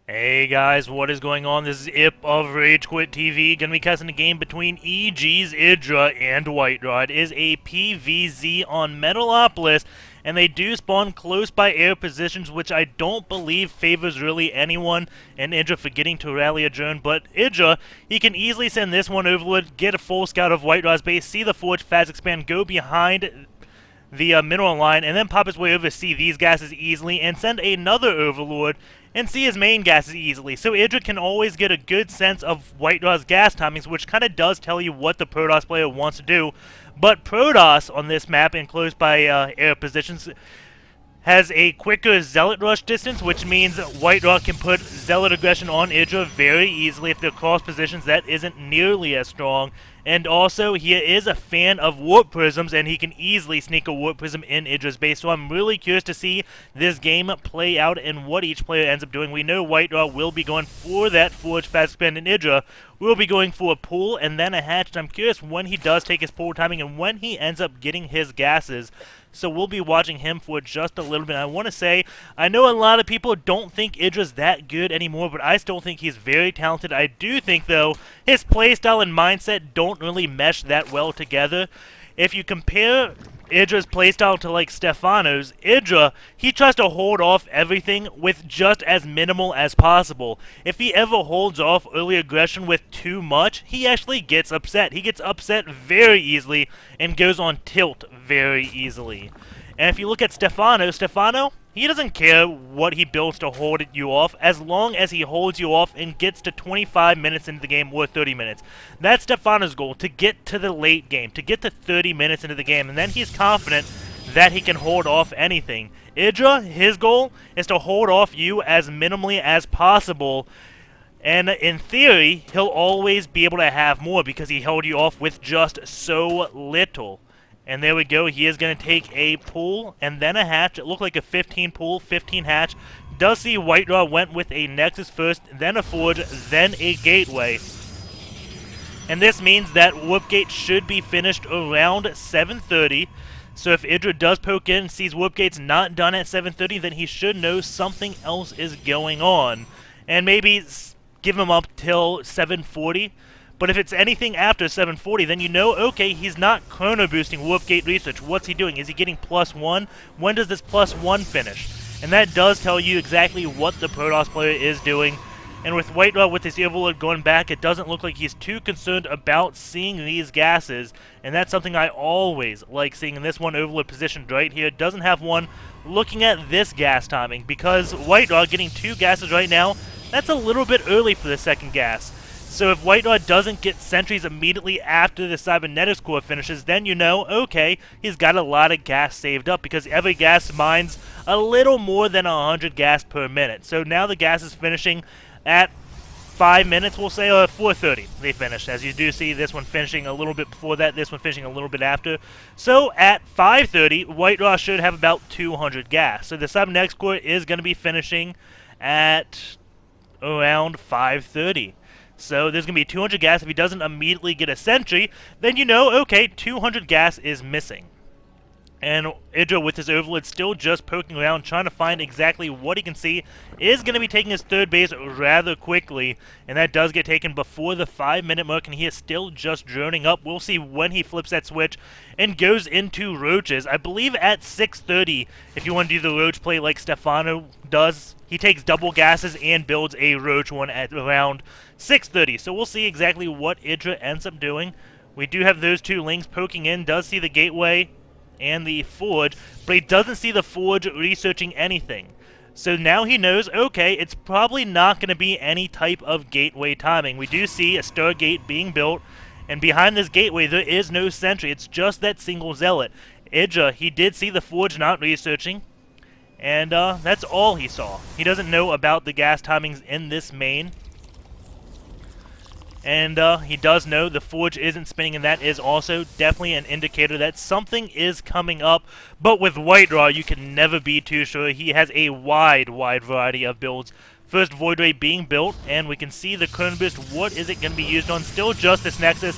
Hey guys, what is going on? This is Ip of RageQuitTV. Gonna be casting a game between EG.IdrA and WhiteRa. It is a PvZ on Metalopolis, and they do spawn close by air positions, which I don't believe favors really anyone, and IdrA forgetting to rally a drone. But IdrA, he can easily send this one overlord, get a full scout of WhiteRa's base, see the forge fast expand, go behind the mineral line, and then pop his way over to see these gases easily, and send another overlord and see his main gases easily. So IdrA can always get a good sense of WhiteRa's gas timings, which kind of does tell you what the Protoss player wants to do. But Protoss on this map, enclosed by air positions, has a quicker Zealot rush distance, which means WhiteRa can put Zealot aggression on IdrA very easily if they're cross positions that isn't nearly as strong. And also, he is a fan of warp prisms, and he can easily sneak a warp prism in IdrA's base. So I'm really curious to see this game play out and what each player ends up doing. We know WhiteRa will be going for that forge fast spin, and IdrA will be going for a pull and then a hatch. And I'm curious when he does take his pull timing and when he ends up getting his gases. So we'll be watching him for just a little bit. I want to say, I know a lot of people don't think IdrA's that good anymore, but I still think he's very talented. I do think, though, his playstyle and mindset don't really mesh that well together. If you compare IdrA's playstyle to like Stefano's, IdrA, he tries to hold off everything with just as minimal as possible. If he ever holds off early aggression with too much, he actually gets upset. He gets upset very easily and goes on tilt very easily. And if you look at Stefano, he doesn't care what he builds to hold you off, as long as he holds you off and gets to 25 minutes into the game or 30 minutes. That's Stefano's goal, to get to the late game, to get to 30 minutes into the game, and then he's confident that he can hold off anything. IdrA, his goal is to hold off you as minimally as possible, and in theory, he'll always be able to have more because he held you off with just so little. And there we go, he is going to take a pull and then a hatch. It looked like a 15 pull, 15 hatch. Does see WhiteRa went with a Nexus first, then a Forge, then a Gateway. And this means that Warp Gate should be finished around 7:30. So if IdrA does poke in and sees Warp Gate's not done at 7:30, then he should know something else is going on. And maybe give him up till 7:40. But if it's anything after 7:40, then you know, okay, he's not chrono boosting Warp Gate research. What's he doing? Is he getting +1? When does this +1 finish? And that does tell you exactly what the Protoss player is doing. And with WhiteRa, with his Overlord going back, it doesn't look like he's too concerned about seeing these gases. And that's something I always like seeing in this one Overlord positioned right here. Doesn't have one looking at this gas timing, because WhiteRa getting 2 gases right now, that's a little bit early for the second gas. So if WhiteRa doesn't get sentries immediately after the Cybernetics core finishes, then you know, okay, he's got a lot of gas saved up, because every gas mines a little more than 100 gas per minute. So now the gas is finishing at 5 minutes, we'll say, or 4:30 they finish. As you do see, this one finishing a little bit before that, this one finishing a little bit after. So at 5:30, WhiteRa should have about 200 gas. So the Cybernetics core is going to be finishing at around 5:30. So there's going to be 200 gas. If he doesn't immediately get a sentry, then you know, okay, 200 gas is missing. And IdrA, with his Overlord still just poking around, trying to find exactly what he can see, is going to be taking his third base rather quickly. And that does get taken before the 5-minute mark, and he is still just droning up. We'll see when he flips that switch and goes into Roaches. I believe at 6:30, if you want to do the Roach play like Stefano does, he takes double gases and builds a Roach one at around 6:30. So we'll see exactly what IdrA ends up doing. We do have those 2 links poking in, does see the Gateway and the Forge, but he doesn't see the Forge researching anything. So now he knows, okay, it's probably not going to be any type of Gateway timing. We do see a Stargate being built, and behind this Gateway there is no sentry. It's just that single Zealot. IdrA, he did see the Forge not researching, and that's all he saw. He doesn't know about the gas timings in this main. And he does know the Forge isn't spinning, and that is also definitely an indicator that something is coming up. But with WhiteRa, you can never be too sure. He has a wide variety of builds. First Void Ray being built, and we can see the chrono boost. What is it going to be used on? Still just this Nexus.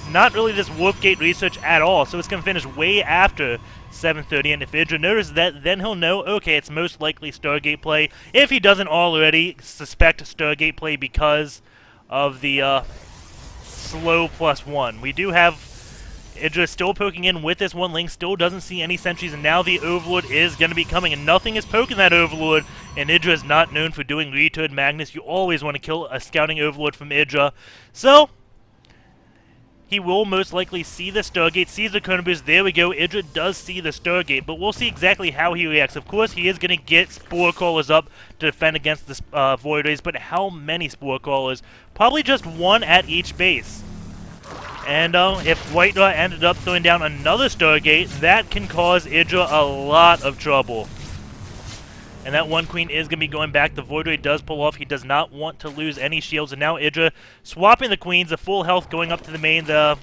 not really this warp gate research at all, so it's going to finish way after 7:30, and if IdrA notices that, then he'll know, okay, it's most likely Stargate play, if he doesn't already suspect Stargate play because of the slow +1. We do have IdrA still poking in with this one link, still doesn't see any sentries, and now the Overlord is going to be coming, and nothing is poking that Overlord, and IdrA is not known for doing Return Magnus. You always want to kill a scouting Overlord from IdrA, so he will most likely see the Stargate, sees the Chrono Boost. There we go. IdrA does see the Stargate, but we'll see exactly how he reacts. Of course, he is going to get Spore Crawlers up to defend against the Void Rays, but how many Spore Crawlers? Probably just one at each base. And if WhiteRa ended up throwing down another Stargate, that can cause IdrA a lot of trouble. And that one queen is going to be going back. The Void Ray does pull off. He does not want to lose any shields. And now IdrA swapping the queens. The full health going up to the main. The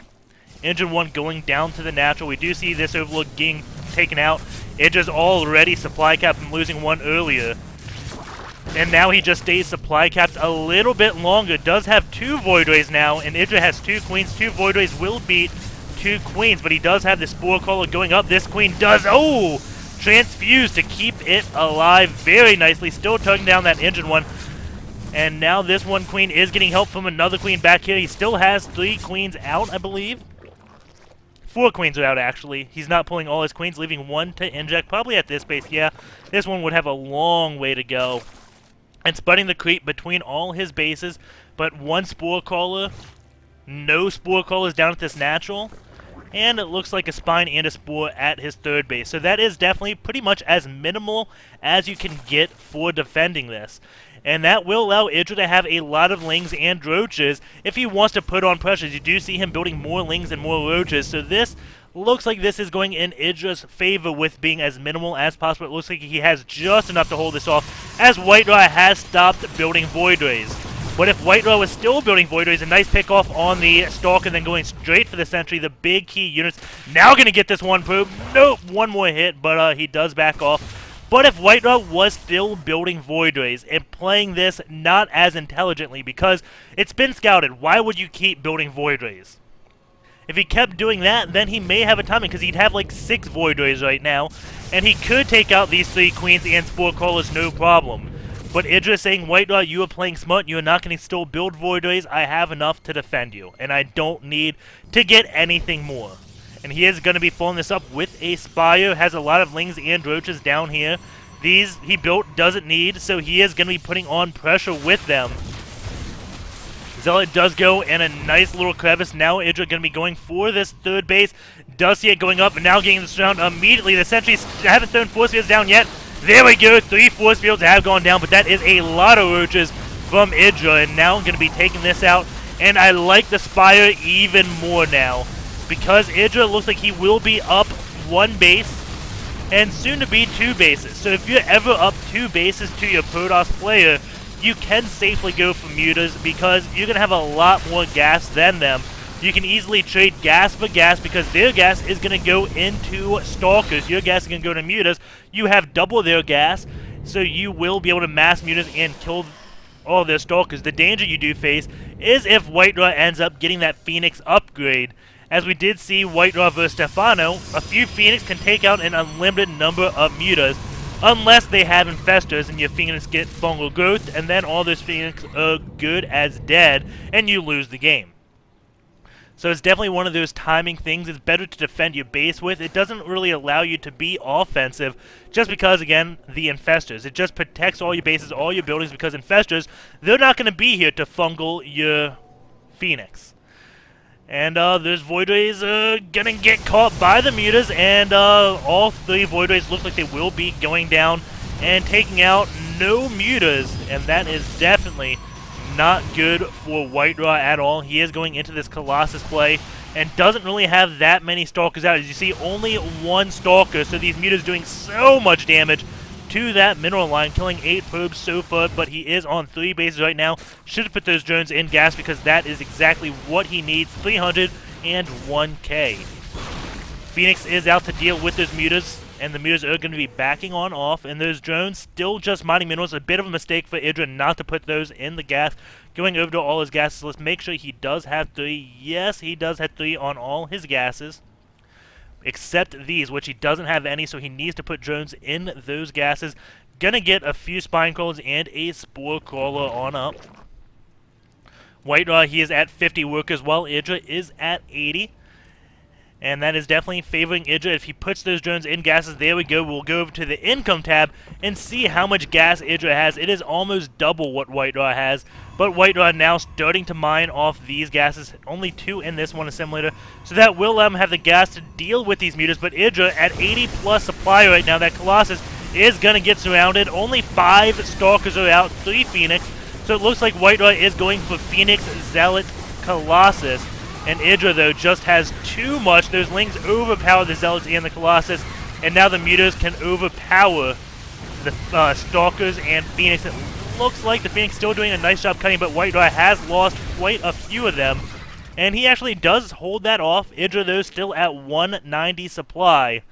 engine one going down to the natural. We do see this Overlord getting taken out. IdrA's already supply capped from losing one earlier. And now he just stays supply capped a little bit longer. Does have 2 Void Rays now. And IdrA has 2 queens. 2 Void Rays will beat 2 queens. But he does have the Spore Caller going up. This queen does... Oh! Transfuse to keep it alive very nicely, still tugging down that engine one. And now this one queen is getting help from another queen back here. He still has 3 queens out, I believe. 4 queens are out, actually. He's not pulling all his queens, leaving 1 to inject. Probably at this base, yeah. This one would have a long way to go. And spreading the creep between all his bases, but 1 Spore Caller. No Spore Callers down at this natural. And it looks like a Spine and a Spore at his 3rd base. So that is definitely pretty much as minimal as you can get for defending this. And that will allow IdrA to have a lot of Lings and Roaches if he wants to put on pressures. You do see him building more Lings and more Roaches. So this looks like this is going in IdrA's favor with being as minimal as possible. It looks like he has just enough to hold this off, as WhiteRa has stopped building Void Rays. But if WhiteRa was still building Void Rays, a nice pick off on the Stalker, then going straight for the Sentry, the big key units. Now going to get this one probe. Nope, one more hit, but he does back off. But if WhiteRa was still building Void Rays and playing this not as intelligently, because it's been scouted, why would you keep building Void Rays? If he kept doing that, then he may have a timing, because he'd have like 6 Void Rays right now, and he could take out these 3 Queens and Spore Crawlers no problem. But IdrA saying, WhiteRa, you are playing smart, you are not going to still build Void Rays, I have enough to defend you, and I don't need to get anything more. And he is going to be following this up with a Spire, has a lot of Lings and Roaches down here. These he built doesn't need, so he is going to be putting on pressure with them. Zealot does go in a nice little crevice. Now IdrA going to be going for this 3rd base. Does see it going up, and now getting the surround immediately. The sentries haven't thrown force fields down yet. There we go, 3 force fields have gone down, but that is a lot of Roaches from IdrA, and now I'm going to be taking this out. And I like the Spire even more now, because IdrA looks like he will be up 1 base, and soon to be 2 bases. So if you're ever up 2 bases to your Protoss player, you can safely go for mutas, because you're going to have a lot more gas than them. You can easily trade gas for gas, because their gas is going to go into Stalkers. Your gas is going to go to mutas. You have double their gas, so you will be able to mass mutas and kill all their Stalkers. The danger you do face is if WhiteRa ends up getting that Phoenix upgrade. As we did see WhiteRa versus Stefano, a few Phoenix can take out an unlimited number of mutas, unless they have Infestors and your Phoenix get fungal growth, and then all those Phoenix are good as dead, and you lose the game. So it's definitely one of those timing things. It's better to defend your base with. It doesn't really allow you to be offensive just because, again, the Infestors. It just protects all your bases, all your buildings, because Infestors, they're not going to be here to fungal your Phoenix. And those Void Rays are going to get caught by the mutas, and all 3 Void Rays look like they will be going down and taking out no mutas, and that is definitely not good for WhiteRa at all. He is going into this Colossus play and doesn't really have that many Stalkers out. As you see, only 1 Stalker, so these mutas doing so much damage to that mineral line, killing 8 probes so far, but he is on 3 bases right now. Should have put those drones in gas, because that is exactly what he needs. 301k. Phoenix is out to deal with those mutas. and the mutas are going to be backing on off, and those drones still just mining minerals. A bit of a mistake for EG.IdrA not to put those in the gas. Going over to all his gases, let's make sure he does have 3. Yes, he does have 3 on all his gases, except these, which he doesn't have any, so he needs to put drones in those gases. Gonna get a few spine crawlers and a spore crawler on up. WhiteRa, he is at 50 workers, while EG.IdrA is at 80. And that is definitely favoring EG.IdrA. If he puts those drones in gases, there we go. We'll go over to the income tab and see how much gas EG.IdrA has. It is almost double what WhiteRa has. But WhiteRa now starting to mine off these gases. Only 2 in this one assimilator. So that will let him have the gas to deal with these mutas. But EG.IdrA at 80 plus supply right now. That Colossus is going to get surrounded. Only 5 Stalkers are out. 3 Phoenix. So it looks like WhiteRa is going for Phoenix, Zealot, Colossus. And EG.IdrA, though, just has too much. Those Lings overpower the Zealots and the Colossus. And now the mutas can overpower the Stalkers and Phoenix. It looks like the Phoenix still doing a nice job cutting, but WhiteRa has lost quite a few of them. And he actually does hold that off. EG.IdrA, though, still at 190 supply,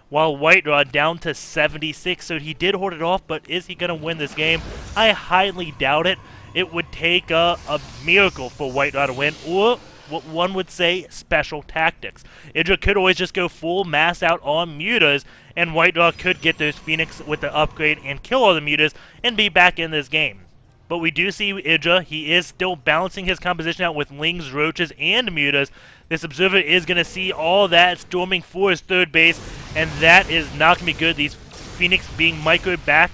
while WhiteRa down to 76. So he did hold it off, but is he going to win this game? I highly doubt it. It would take a miracle for WhiteRa to win, or what one would say, special tactics. EG.IdrA could always just go full mass out on mutas, and WhiteRa could get those Phoenix with the upgrade and kill all the mutas and be back in this game. But we do see EG.IdrA, he is still balancing his composition out with Lings, Roaches, and mutas. This Observer is going to see all that storming for his third base, and that is not going to be good. These Phoenix being microed back.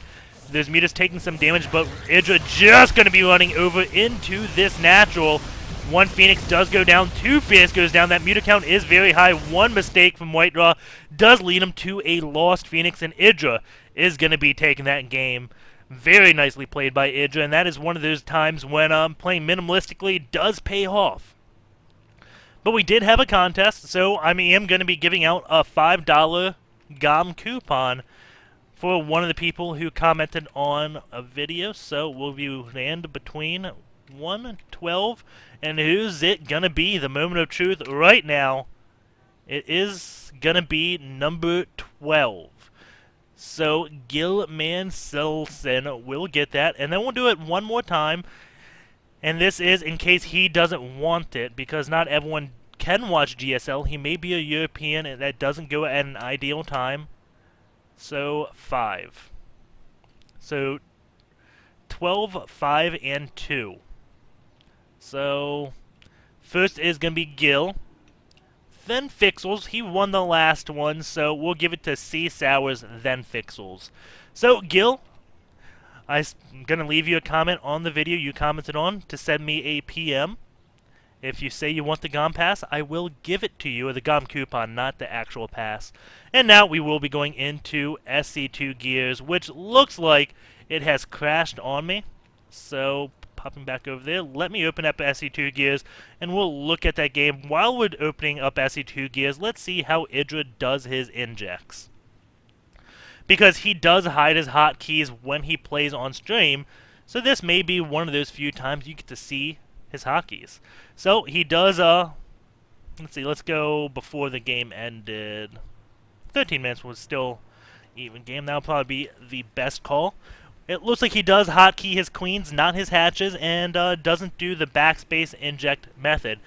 There's mutas taking some damage, but EG.IdrA just going to be running over into this natural. 1 Phoenix does go down, 2 Phoenix goes down. That muta count is very high. 1 mistake from WhiteRa does lead him to a lost Phoenix, and EG.IdrA is going to be taking that game. Very nicely played by EG.IdrA, and that is one of those times when playing minimalistically does pay off. But we did have a contest, so I am going to be giving out a $5 GOM coupon for one of the people who commented on a video. So we'll be land between 1 and 12. And who's it gonna be? The moment of truth right now. It is gonna be number 12. So Gil Manselson will get that. And then we'll do it one more time. And this is in case he doesn't want it, because not everyone can watch GSL. He may be a European and that doesn't go at an ideal time. So 5. So 12, 5, and 2. So, first is going to be Gil, then Fixels. He won the last one, so we'll give it to C Sours, then Fixels. So, Gil, I'm going to leave you a comment on the video you commented on to send me a PM. If you say you want the GOM pass, I will give it to you, or the GOM coupon, not the actual pass. And now we will be going into SC2 Gears, which looks like it has crashed on me. So, popping back over there, let me open up SC2 Gears, and we'll look at that game. While we're opening up SC2 Gears, let's see how EG.IdrA does his injects. Because he does hide his hotkeys when he plays on stream, so this may be one of those few times you get to see his hotkeys. So he does, let's see, let's go before the game ended. 13 minutes was still even game. That'll probably be the best call. It looks like he does hotkey his queens, not his hatches, and doesn't do the backspace inject method.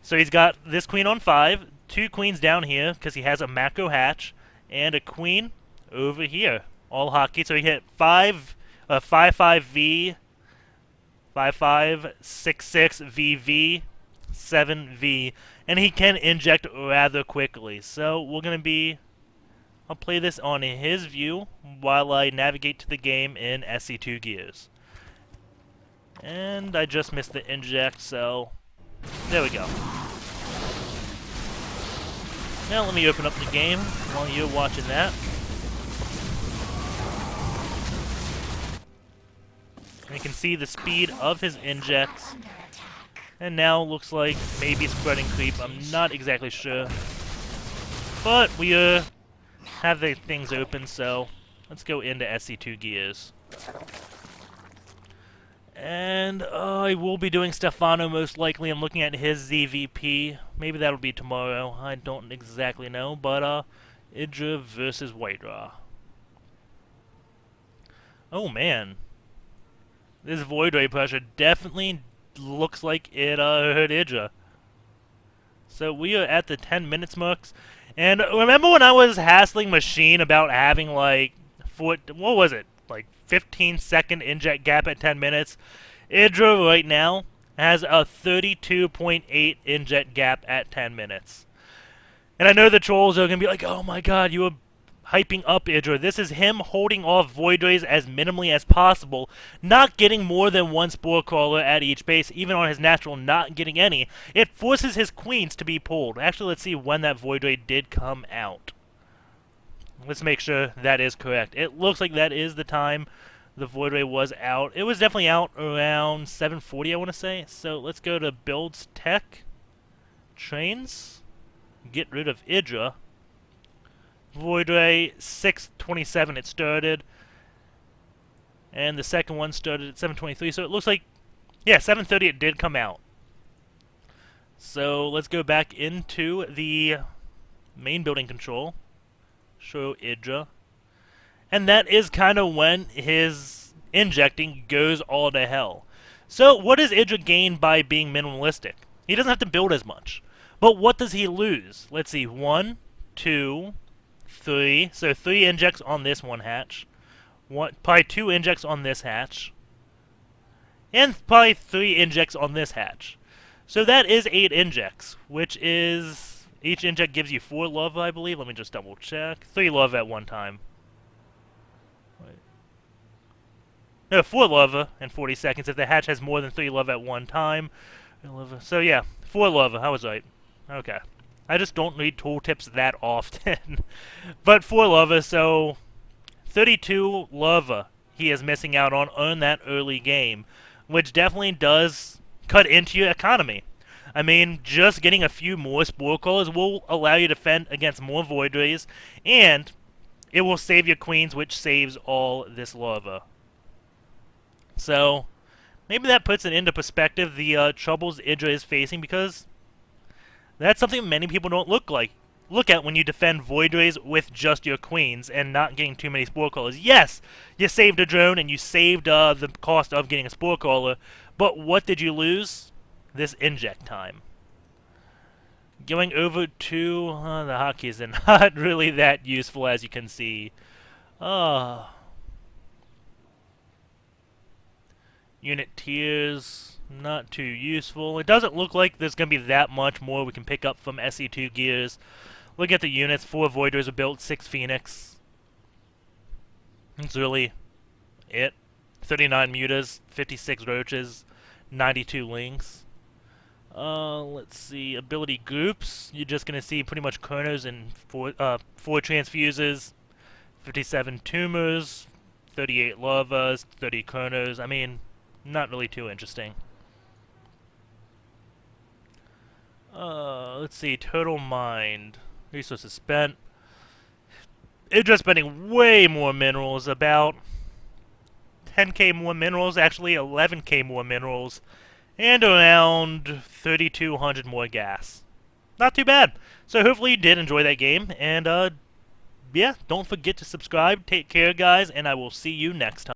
So he's got this queen on 5, 2 queens down here, because he has a macro hatch, and a queen over here, all hotkey. So he hit 5-5-V, 5-5-6-6-VV, 7V, and he can inject rather quickly. So we're going to be... I'll play this on his view while I navigate to the game in SC2 Gears. And I just missed the inject, so there we go. Now let me open up the game while you're watching that. And you can see the speed of his injects. And now looks like maybe spreading creep. I'm not exactly sure. But we have the things open, so let's go into SC2 Gears. And I will be doing Stefano most likely. I'm looking at his ZVP. Maybe that'll be tomorrow. I don't exactly know, but EG.IdrA versus WhiteRa. Oh man. This void ray pressure definitely looks like it hurt EG.IdrA. So we are at the 10 minutes marks. And remember when I was hassling Machine about having like, what was it? Like 15-second inject gap at 10 minutes? EG.IdrA right now has a 32.8 inject gap at 10 minutes. And I know the trolls are going to be like, oh my god, you were hyping up EG.IdrA. This is him holding off Void Rays as minimally as possible, not getting more than one Spore Crawler at each base, even on his natural not getting any. It forces his queens to be pulled. Actually, let's see when that Void Ray did come out. Let's make sure that is correct. It looks like that is the time the Void Ray was out. It was definitely out around 7:40, I want to say. So let's go to Builds Tech, Trains, get rid of EG.IdrA. Void Ray, 6:27 it started. And the second one started at 7:23. So it looks like, yeah, 7:30 it did come out. So let's go back into the main building control. Show EG.IdrA. And that is kind of when his injecting goes all to hell. So what does EG.IdrA gain by being minimalistic? He doesn't have to build as much. But what does he lose? Let's see, 1, 2, 3. So 3 injects on this one hatch. Probably 2 injects on this hatch. And probably 3 injects on this hatch. So that is 8 injects, which is... each inject gives you 4 lava, I believe. Let me just double check. 3 lava at one time. No, 4 lava in 40 seconds if the hatch has more than 3 lava at one time. So yeah, 4 lava. I was right. Okay. I just don't read tooltips that often. But 4 lava, so 32 lava he is missing out on that early game, which definitely does cut into your economy. I mean, just getting a few more Spore Crawlers will allow you to defend against more Void Rays, and it will save your queens, which saves all this lava. So, maybe that puts it into perspective, the troubles EG.IdrA is facing, because that's something many people don't look at when you defend Void Rays with just your queens and not getting too many Spore Crawlers. Yes, you saved a drone and you saved the cost of getting a Spore Crawler, but what did you lose? This inject time. Going over to the hotkeys are not really that useful, as you can see. Unit tiers, not too useful. It doesn't look like there's going to be that much more we can pick up from SE2 gears. Look at the units. 4 Void Rays are built, 6 Phoenix. That's really it. 39 Mutas, 56 Roaches, 92 Lings. Let's see. Ability groups. You're just going to see pretty much Chronos and 4 Transfuses, 57 Tumors, 38 Lavas, 30 Chronos. I mean, not really too interesting. Let's see. Total Mind. Resources spent. EG.IdrA spending way more minerals, about 10k more minerals, actually 11k more minerals, and around 3,200 more gas. Not too bad. So hopefully you did enjoy that game, and yeah, don't forget to subscribe. Take care, guys, and I will see you next time.